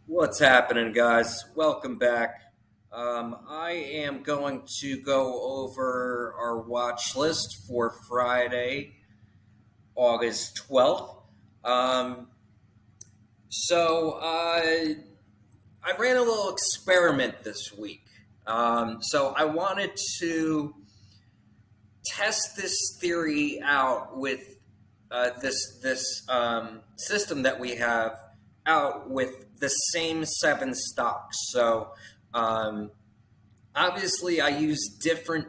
What's happening, guys? Welcome back. I am going to go over our watch list for Friday, August 12th. Um, I ran a little experiment this week. So I wanted to test this theory out with this system that we have out with the same seven stocks. Um, Obviously, I use different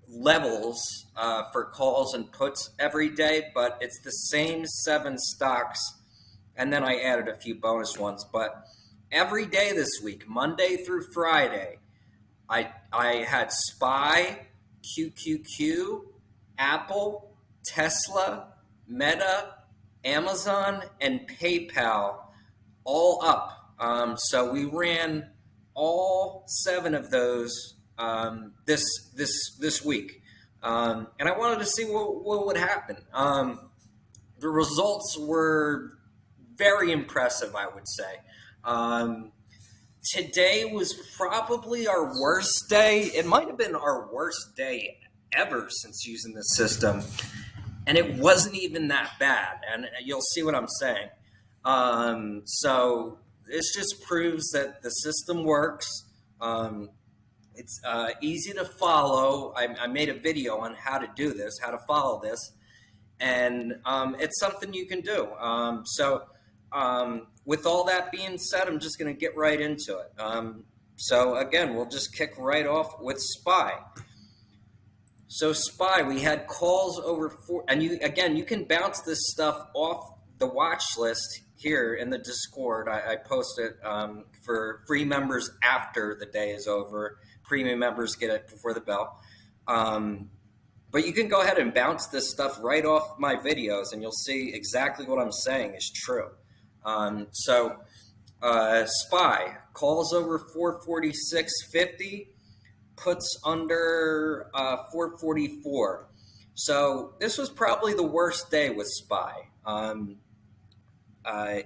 levels for calls and puts every day, but it's the same seven stocks, and then I added a few bonus ones. But every day this week, Monday through Friday, I had SPY, QQQ, Apple, Tesla, Meta, Amazon, and PayPal all up. So we ran all seven of those this week, and I wanted to see what would happen. The results were very impressive, I would say. Um, Today was probably our worst day. It might have been our worst day ever since using this system, and it wasn't even that bad. And you'll see what I'm saying. So this just proves that the system works. It's easy to follow. I made a video on how to do this, how to follow this, and it's something you can do. With all that being said, I'm just going to get right into it. So again, we'll just kick right off with SPY. So SPY, we had calls over four, and you can bounce this stuff off the watch list here in the Discord. I post it for free members after the day is over. Premium members get it before the bell. But you can go ahead and bounce this stuff right off my videos, and you'll see exactly what I'm saying is true. SPY calls over 446.50, puts under 444. So this was probably the worst day with SPY.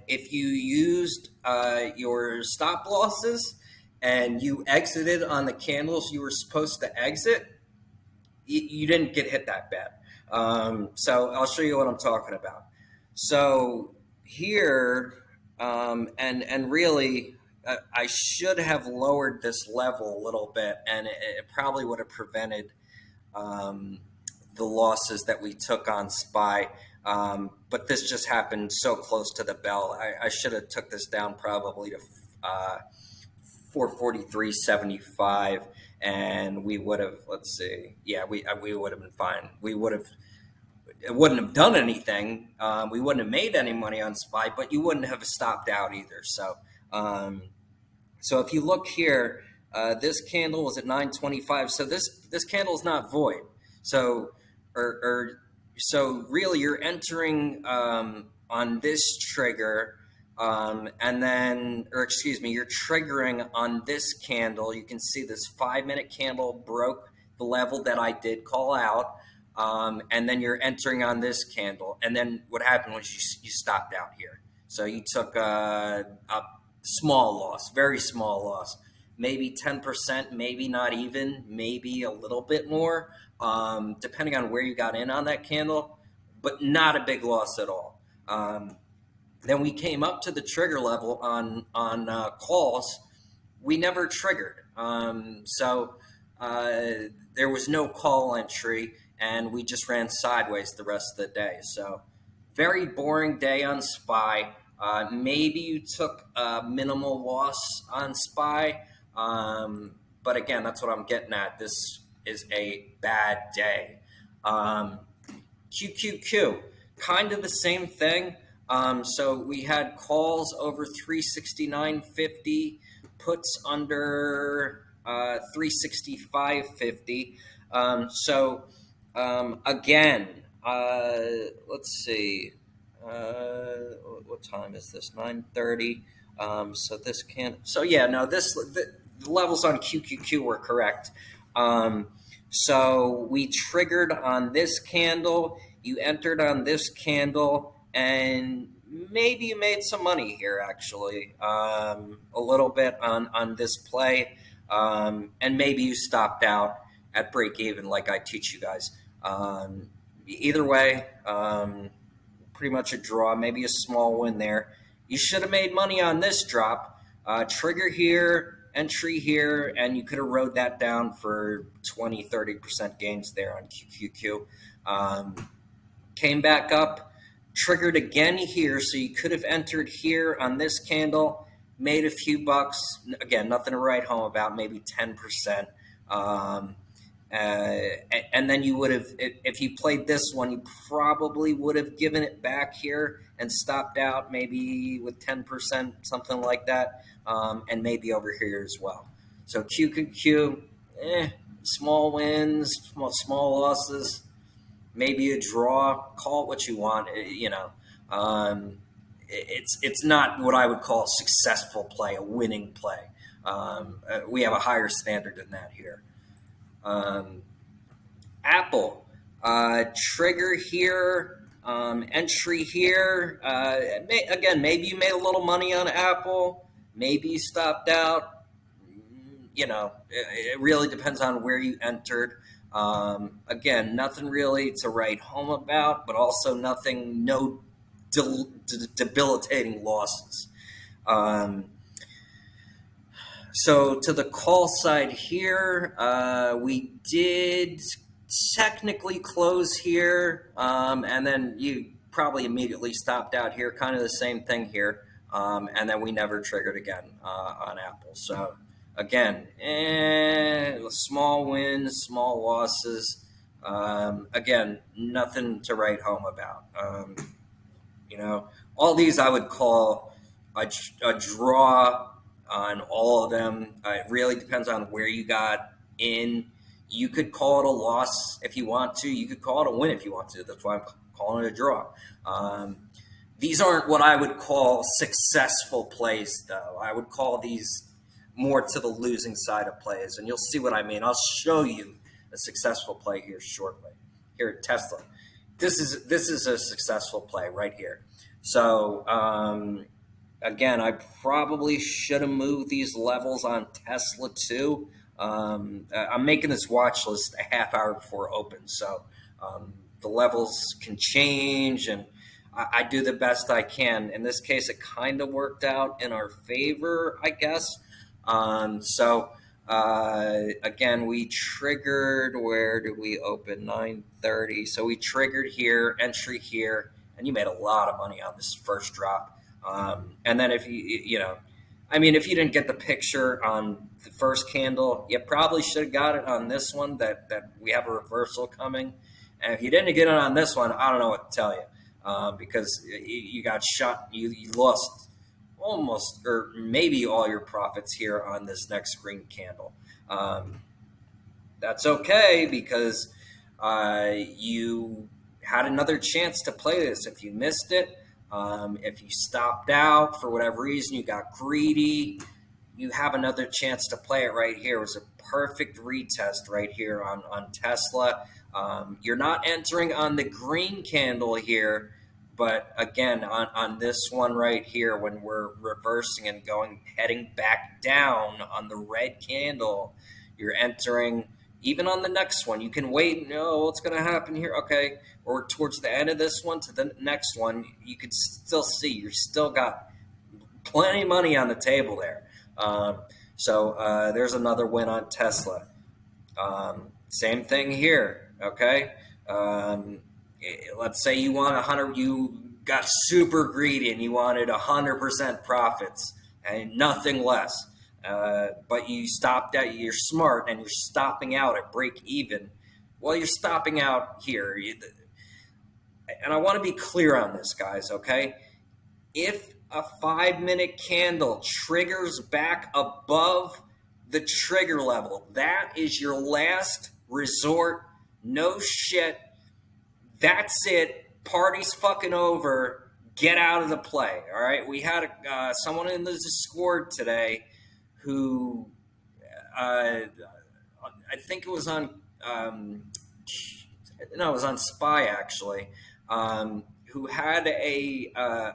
If you used your stop losses and you exited on the candles you were supposed to exit, you didn't get hit that bad. So I'll show you what I'm talking about. So here, and really, I should have lowered this level a little bit, and it probably would have prevented the losses that we took on SPY. But this just happened so close to the bell. I should have took this down probably to 443.75, and we would have. Let's see. Yeah, we would have been fine. It wouldn't have done anything. We wouldn't have made any money on SPY, but you wouldn't have stopped out either. So if you look here, this candle was at 925. So this candle is not void. So really you're entering on this trigger, and then, or excuse me, you're triggering on this candle. You can see this 5-minute candle broke the level that I did call out. And then you're entering on this candle. And then what happened was you stopped out here. So you took a small loss, very small loss, maybe 10%, maybe not even, maybe a little bit more, depending on where you got in on that candle, but not a big loss at all. Then we came up to the trigger level on calls. We never triggered. There was no call entry, and we just ran sideways the rest of the day. So very boring day on SPY. Maybe you took a minimal loss on SPY. But again, that's what I'm getting at. This is a bad day. QQQ, kind of the same thing. So we had calls over 369.50, puts under 365.50. Again, let's see. What time is this? 9:30. So this can't. So yeah, no. The levels on QQQ were correct. So we triggered on this candle. You entered on this candle, and maybe you made some money here, actually, a little bit on this play, and maybe you stopped out at break even, like I teach you guys. Either way, pretty much a draw, maybe a small win there. You should have made money on this drop. Trigger here, entry here, and you could have rode that down for 20-30% gains there on QQQ. Came back up, triggered again here, so you could have entered here on this candle, made a few bucks. Again, nothing to write home about, maybe 10%. And then you would have, if you played this one, you probably would have given it back here and stopped out maybe with 10%, something like that, and maybe over here as well. So QQQ, small wins, small losses, maybe a draw. Call it what you want. It's not what I would call a successful play, a winning play. We have a higher standard than that here. Apple, trigger here, entry here. Again, maybe you made a little money on Apple. Maybe you stopped out. It really depends on where you entered. Again, nothing really to write home about, but also no debilitating losses. So to the call side here, we did technically close here, and then you probably immediately stopped out here, kind of the same thing here, and then we never triggered again on Apple. So again, small wins, small losses. Again, nothing to write home about. All these I would call a draw on all of them. It really depends on where you got in. You could call it a loss if you want to. You could call it a win if you want to. That's why I'm calling it a draw. These aren't what I would call successful plays, though. I would call these more to the losing side of plays, and you'll see what I mean. I'll show you a successful play here shortly. Here at Tesla, this is a successful play right here. So again, I probably should have moved these levels on Tesla too. I'm making this watch list a half hour before open, so the levels can change, and I do the best I can. In this case, it kind of worked out in our favor, I guess. Again, we triggered, where did we open? 9:30. So we triggered here, entry here, and you made a lot of money on this first drop. And then if if you didn't get the picture on the first candle, you probably should have got it on this one that we have a reversal coming. And if you didn't get it on this one, I don't know what to tell you, because you got shot. You lost almost or maybe all your profits here on this next green candle. That's okay, because you had another chance to play this. If you missed it, if you stopped out for whatever reason, you got greedy, you have another chance to play it right here. It was a perfect retest right here on Tesla. You're not entering on the green candle here, but again, on this one right here, when we're reversing and heading back down on the red candle, you're entering. Even on the next one, you can wait and know what's going to happen here. Okay. Or towards the end of this one to the next one, you can still see you're still got plenty of money on the table there. So there's another win on Tesla. Same thing here. Okay. Let's say you want 100, you got super greedy and you wanted 100% profits and nothing less. But you stopped out, you're smart, and you're stopping out at break even. Well, you're stopping out here. And I want to be clear on this, guys, okay? If a 5-minute candle triggers back above the trigger level, that is your last resort. No shit. That's it. Party's fucking over. Get out of the play, all right? We had someone in the Discord today who I think it was on it was on Spy, actually, who had a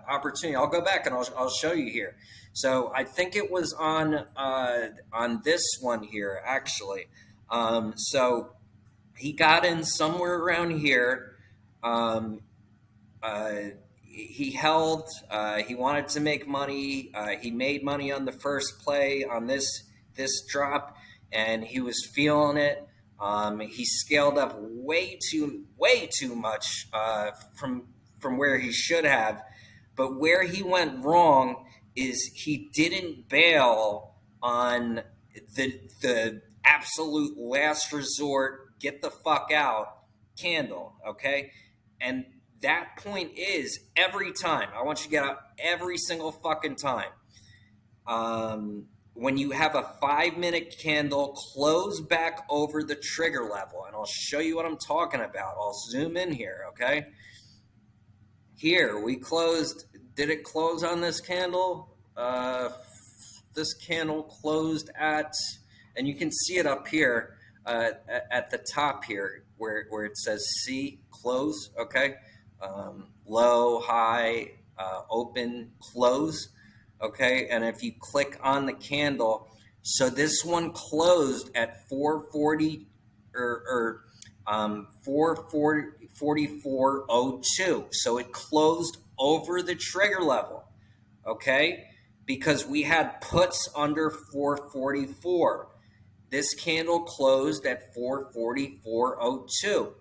opportunity. I'll go back and I'll show you here. So I think it was on this one here actually. So he got in somewhere around here. Um, uh, he held. He wanted to make money. He made money on the first play on this drop, and he was feeling it. He scaled up way too much from where he should have. But where he went wrong is he didn't bail on the absolute last resort, get the fuck out candle, okay? And that point is every time. I want you to get out every single fucking time. When you have a 5-minute candle close back over the trigger level, and I'll show you what I'm talking about. I'll zoom in here, okay? Here, we closed. Did it close on this candle? This candle closed at, and you can see it up here at the top here where it says C, close, okay? Low, high, open, close, okay? And if you click on the candle, so this one closed at 440 or 444.02. So it closed over the trigger level, okay? Because we had puts under 444. This candle closed at 444.02.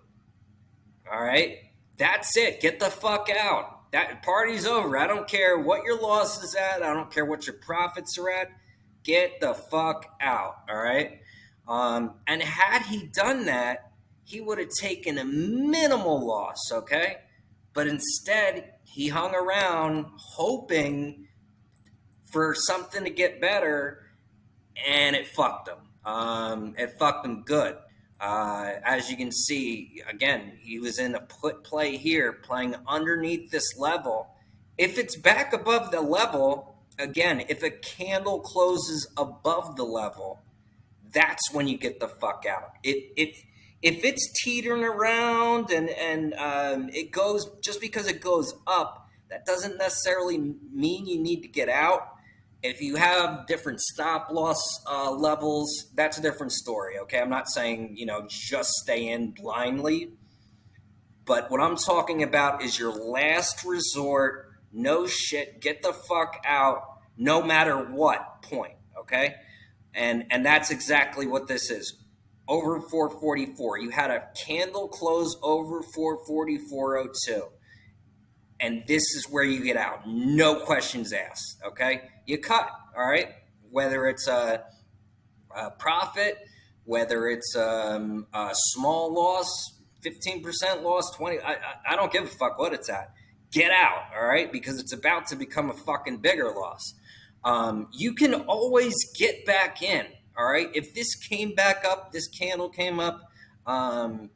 All right? That's it. Get the fuck out. That party's over. I don't care what your loss is at. I don't care what your profits are at. Get the fuck out. All right? And had he done that, he would have taken a minimal loss, okay? But instead, he hung around hoping for something to get better, and it fucked him. It fucked him good. As you can see, again, he was in a put play here, playing underneath this level. If it's back above the level, again, if a candle closes above the level, that's when you get the fuck out. If it's teetering around and it goes, just because it goes up, that doesn't necessarily mean you need to get out. If you have different stop loss levels, that's a different story, okay? I'm not saying, just stay in blindly. But what I'm talking about is your last resort, no shit, get the fuck out, no matter what point, okay? And that's exactly what this is. Over 444. You had a candle close over 444.02. And this is where you get out. No questions asked, okay? You cut, all right? Whether it's a profit, whether it's a small loss, 15% loss, 20, I don't give a fuck what it's at. Get out, all right? Because it's about to become a fucking bigger loss. You can always get back in, all right? If this came back up, this candle came up, and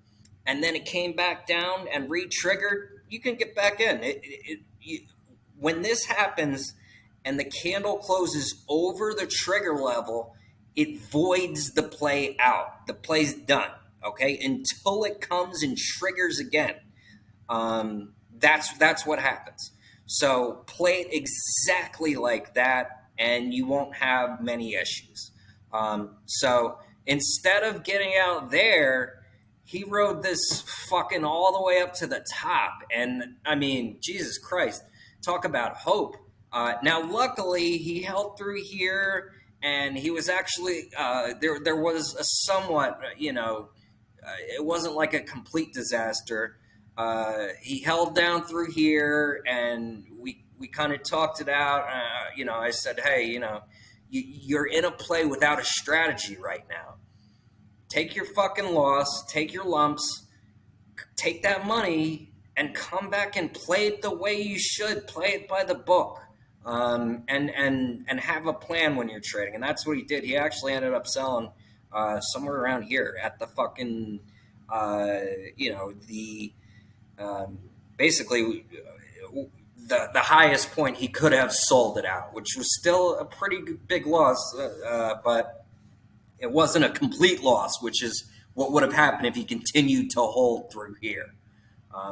then it came back down and re-triggered, you can get back in. When this happens and the candle closes over the trigger level, it voids the play out. The play's done, okay? Until it comes and triggers again. That's what happens. So play it exactly like that, and you won't have many issues. So instead of getting out there, he rode this fucking all the way up to the top. And I mean, Jesus Christ, talk about hope. Now, luckily, he held through here, and he was actually, there was a somewhat, it wasn't like a complete disaster. He held down through here, and we kind of talked it out. I said, hey, you're in a play without a strategy right now. Take your fucking loss, take your lumps, take that money, and come back and play it the way you should. Play it by the book, and have a plan when you're trading. And that's what he did. He actually ended up selling somewhere around here at the fucking, basically the highest point he could have sold it out, which was still a pretty big loss, but it wasn't a complete loss, which is what would have happened if he continued to hold through here.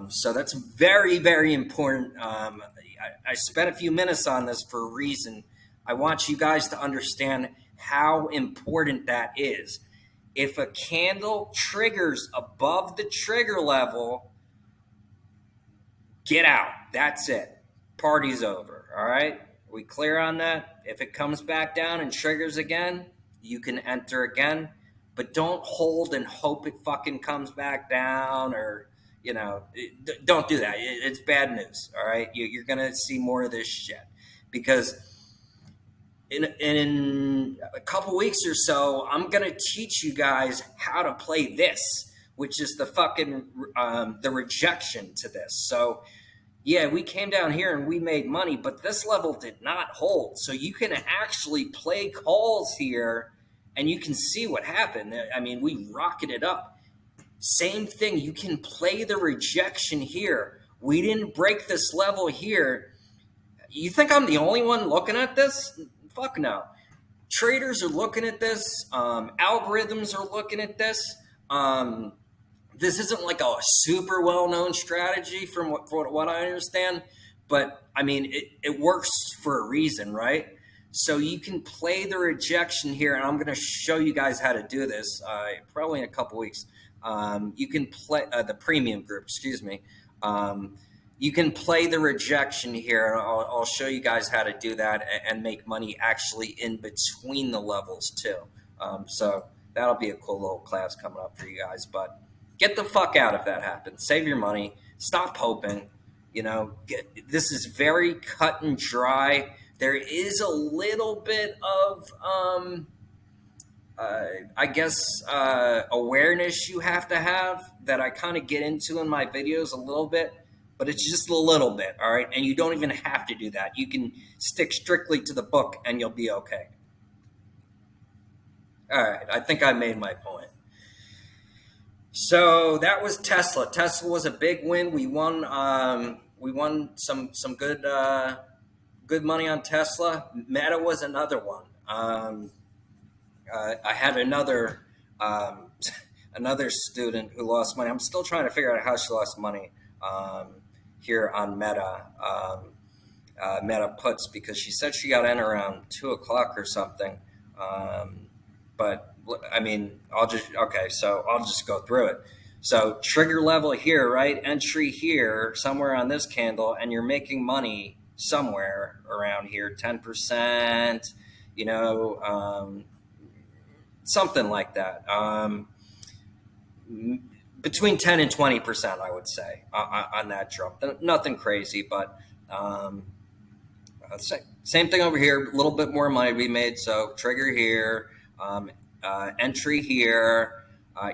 So that's very, very important. I spent a few minutes on this for a reason. I want you guys to understand how important that is. If a candle triggers above the trigger level, get out. That's it. Party's over. All right. We clear on that? If it comes back down and triggers again, you can enter again, but don't hold and hope it fucking comes back down, or, don't do that. It's bad news. All right. You're going to see more of this shit because in a couple weeks or so, I'm going to teach you guys how to play this, which is the fucking, the rejection to this. So, yeah, we came down here and we made money, but this level did not hold. So you can actually play calls here and you can see what happened. I mean, we rocketed up. Same thing. You can play the rejection here. We didn't break this level here. You think I'm the only one looking at this? Fuck no. Traders are looking at this. Algorithms are looking at this. This isn't like a super well-known strategy from what I understand, but I mean, it works for a reason, right? So you can play the rejection here, and I'm going to show you guys how to do this probably in a couple weeks. You can play the premium group, excuse me. You can play the rejection here. I'll show you guys how to do that and make money actually in between the levels too. So that'll be a cool little class coming up for you guys, but get the fuck out if that happens. Save your money. Stop hoping. This is very cut and dry. There is a little bit of, awareness you have to have that I kind of get into in my videos a little bit, but it's just a little bit, all right? And you don't even have to do that. You can stick strictly to the book and you'll be okay. All right, I think I made my point. So that was Tesla. Tesla was a big win. We won some good money on Tesla. Meta was another one. I had another student who lost money. I'm still trying to figure out how she lost money here on Meta. Meta puts, because she said she got in around 2:00 or something. But I mean, I'll just go through it. So trigger level here, right? Entry here, somewhere on this candle, and you're making money somewhere around here, 10%, something like that. Between 10 and 20%, I would say, on that jump. Nothing crazy, but same thing over here. A little bit more money to be made. So trigger here, entry here.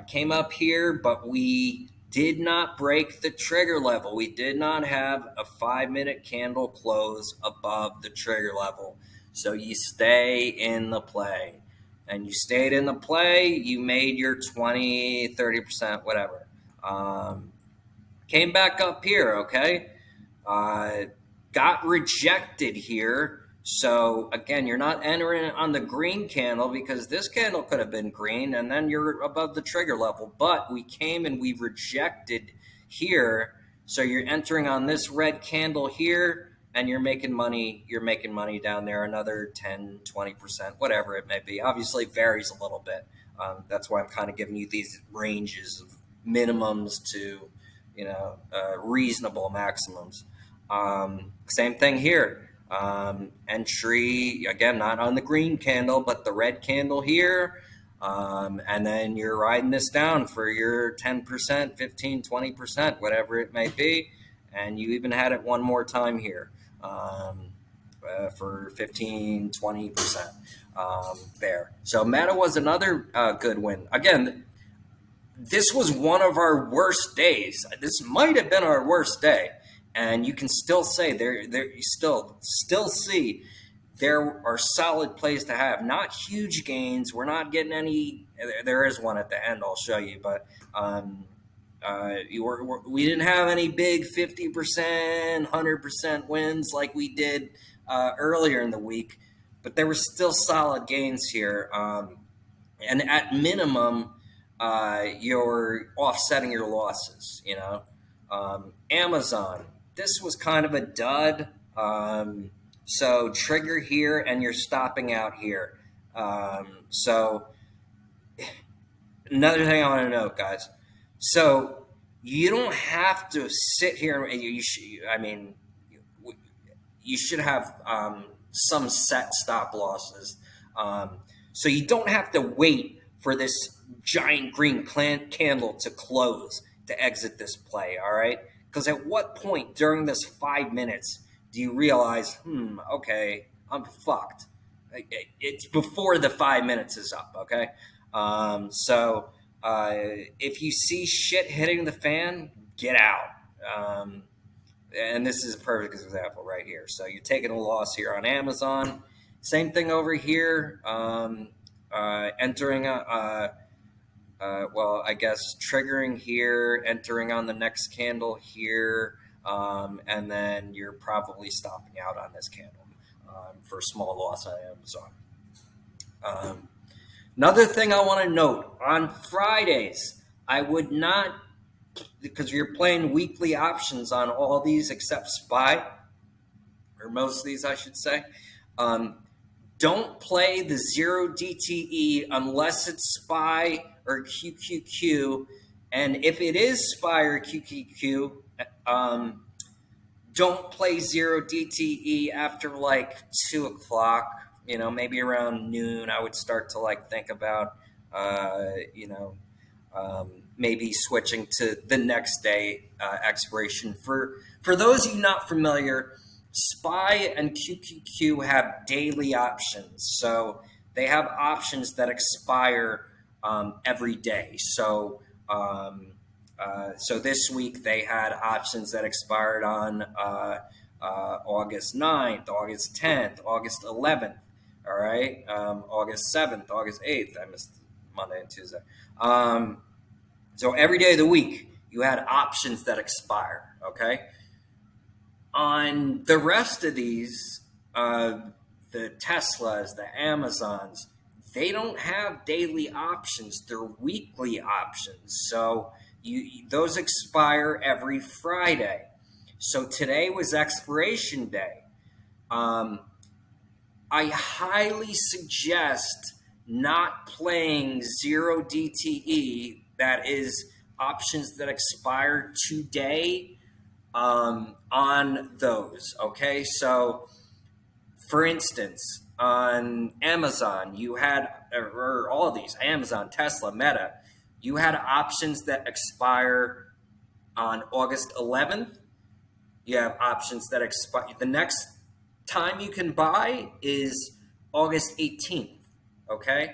Came up here, but we did not break the trigger level. We did not have a 5-minute candle close above the trigger level. So you stay in the play. And you stayed in the play, you made your 20, 30%, whatever. Came back up here, okay? Got rejected here. So again, you're not entering on the green candle because this candle could have been green and then you're above the trigger level. But we came and we rejected here. So you're entering on this red candle here and you're making money. You're making money down there, another 10, 20%, whatever it may be. Obviously it varies a little bit. That's why I'm kind of giving you these ranges of minimums to, reasonable maximums. Same thing here. Entry, again, not on the green candle, but the red candle here. And then you're riding this down for your 10%, 15, 20%, whatever it may be. And you even had it one more time here for 15, 20% there. So Meta was another good win. Again, this was one of our worst days. This might have been our worst day. And you can still say there you still see there are solid plays to have. Not huge gains. We're not getting any. There is one at the end I'll show you, but we didn't have any big 50%, 100% wins like we did earlier in the week. But there were still solid gains here, and at minimum, you're offsetting your losses. Amazon, this was kind of a dud. So trigger here and you're stopping out here. So another thing I want to note, guys. So you don't have to sit here and you should have some set stop losses. So you don't have to wait for this giant green candle to close to exit this play, all right? Because at what point during this 5 minutes do you realize, okay, I'm fucked? It's before the 5 minutes is up, okay? So if you see shit hitting the fan, get out. And this is a perfect example right here. So you're taking a loss here on Amazon. Same thing over here. Entering I guess triggering here, entering on the next candle here, and then you're probably stopping out on this candle for a small loss on Amazon. Another thing I want to note, on Fridays, I would not, because you're playing weekly options on all these except SPY, or most of these, I should say. Don't play the 0 DTE unless it's SPY or QQQ. And if it is SPY or QQQ, don't play 0 DTE after like 2 o'clock. Maybe around noon, I would start to think about, maybe switching to the next day expiration. For those of you not familiar, SPY and QQQ have daily options. So they have options that expire every day. So this week they had options that expired on August 9th, August 10th, August 11th. All right, August 7th, August 8th. I missed Monday and Tuesday. So every day of the week, you had options that expire, okay? On the rest of these, the Teslas, the Amazons, they don't have daily options. They're weekly options. So those expire every Friday. So today was expiration day. I highly suggest not playing 0 DTE, that is options that expire today, on those, okay? So, for instance, on Amazon, you had, or all of these, Amazon, Tesla, Meta, you had options that expire on August 11th. You have options that expire. The next time you can buy is August 18th, okay?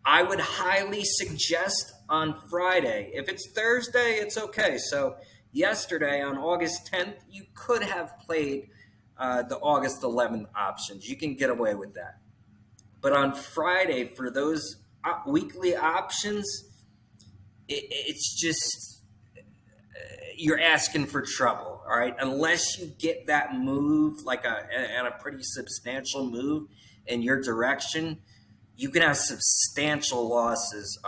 I would highly suggest on Friday. If it's Thursday, it's okay. So yesterday on August 10th, you could have played the August 11th options. You can get away with that. But on Friday, for those weekly options, it's just, you're asking for trouble, all right? Unless you get that move, and a pretty substantial move in your direction, you can have substantial losses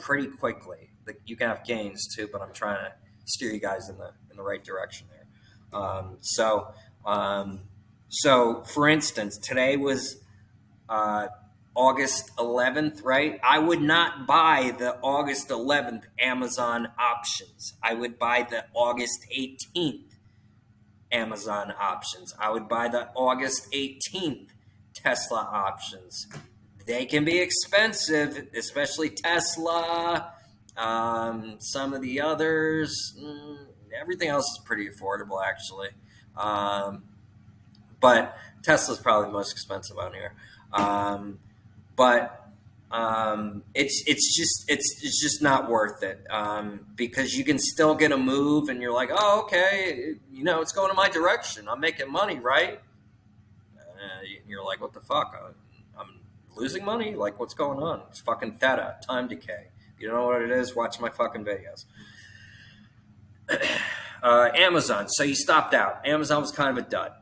pretty quickly. You can have gains too, but I'm trying to steer you guys in the right direction there. So for instance, today was August 11th, right? I would not buy the August 11th Amazon options. I would buy the August 18th Amazon options. I would buy the August 18th Tesla options. They can be expensive, especially Tesla. Some of the others, everything else is pretty affordable, actually. But Tesla's probably the most expensive on here. It's just not worth it, because you can still get a move, and you're like, oh, okay, it's going in my direction. I'm making money, right? You're like, what the fuck? I'm losing money? Like, what's going on? It's fucking theta, time decay. If you don't know what it is, watch my fucking videos. Amazon. So you stopped out. Amazon was kind of a dud.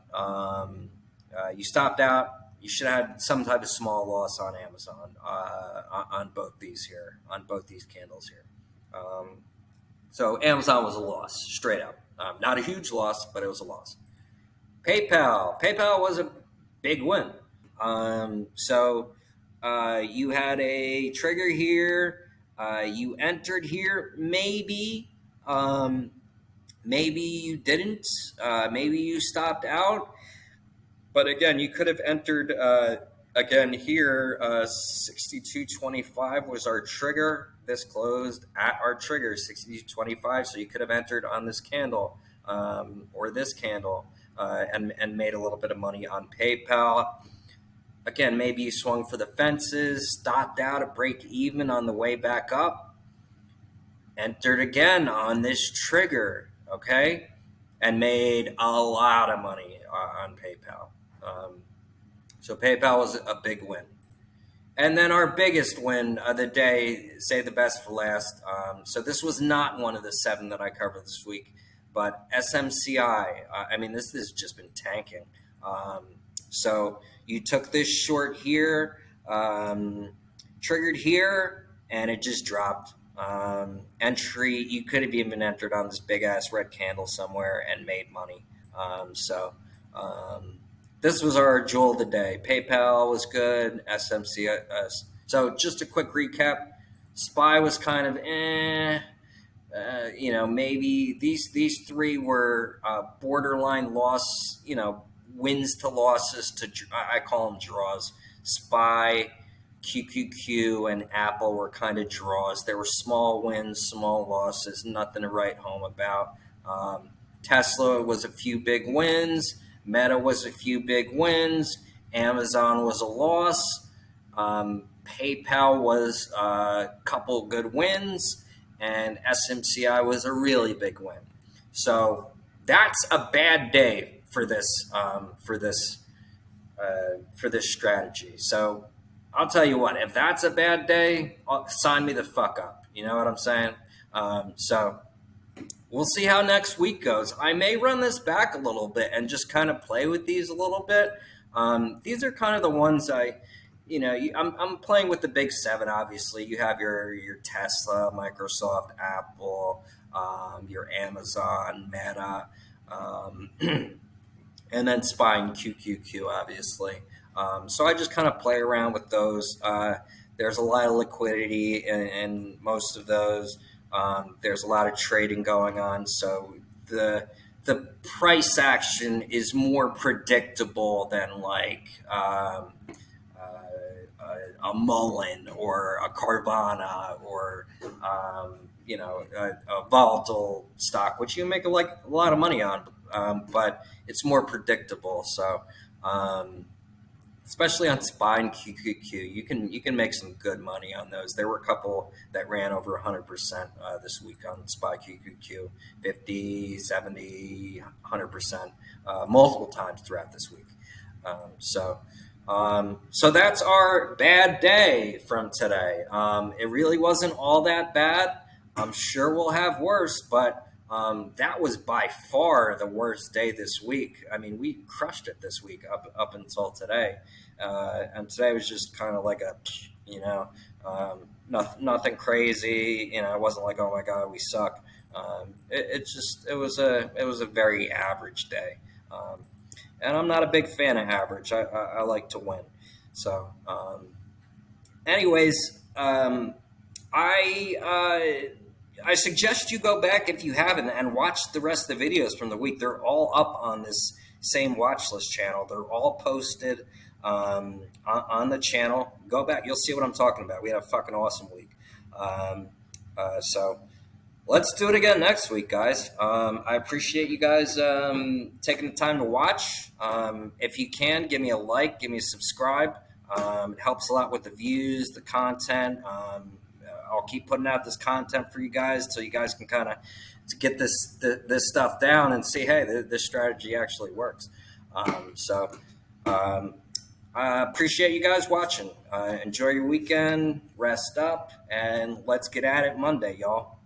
You stopped out. You should have had some type of small loss on Amazon on both these candles here. So Amazon was a loss, straight up. Not a huge loss, but it was a loss. PayPal was a big win. You had a trigger here. You entered here. Maybe you didn't. Maybe you stopped out. But again, you could have entered again here. 62.25 was our trigger. This closed at our trigger, 62.25. So you could have entered on this candle or this candle and made a little bit of money on PayPal. Again, maybe you swung for the fences, stopped out at break even on the way back up, entered again on this trigger, okay, and made a lot of money on PayPal. So PayPal was a big win. And then our biggest win of the day, say the best for last. So this was not one of the 7 that I covered this week, but SMCI. This has just been tanking. So you took this short here, triggered here, and it just dropped. Entry, you could have even entered on this big ass red candle somewhere and made money. This was our jewel of the day. PayPal was good. SMC. So just a quick recap. SPY was kind of maybe these 3 were borderline loss. Wins to losses to I call them draws. SPY, QQQ, and Apple were kind of draws. There were small wins, small losses, nothing to write home about. Tesla was a few big wins. Meta was a few big wins. Amazon was a loss. PayPal was a couple good wins. And SMCI was a really big win. So that's a bad day for this strategy. So I'll tell you what, if that's a bad day, sign me the fuck up. You know what I'm saying? So we'll see how next week goes. I may run this back a little bit and just kind of play with these a little bit. These are kind of the ones I'm playing with the big 7. Obviously, you have your Tesla, Microsoft, Apple, your Amazon, Meta, and then SPY and QQQ, obviously. So I just kind of play around with those. There's a lot of liquidity in most of those. There's a lot of trading going on, so the price action is more predictable than like a Mullen or a Carvana or a volatile stock, which you make a lot of money on, but it's more predictable. So especially on SPY and QQQ, you can make some good money on those. There were a couple that ran over 100% this week on SPY QQQ, 50, 70, 100%, multiple times throughout this week. So that's our bad day from today. It really wasn't all that bad. I'm sure we'll have worse, but that was by far the worst day this week. We crushed it this week up until today. And today was just kind of like nothing crazy. It wasn't like, oh my God, we suck. It was a very average day. And I'm not a big fan of average. I like to win. So, anyways, I suggest you go back if you haven't and watch the rest of the videos from the week. They're all up on this same Watchlist channel. They're all posted on the channel. Go back. You'll see what I'm talking about. We had a fucking awesome week. So let's do it again next week, guys. I appreciate you guys taking the time to watch. If you can, give me a like, give me a subscribe. It helps a lot with the views, the content. I'll keep putting out this content for you guys so you guys can kind of get this stuff down and see, hey, this strategy actually works. I appreciate you guys watching. Enjoy your weekend, rest up, and let's get at it Monday, y'all.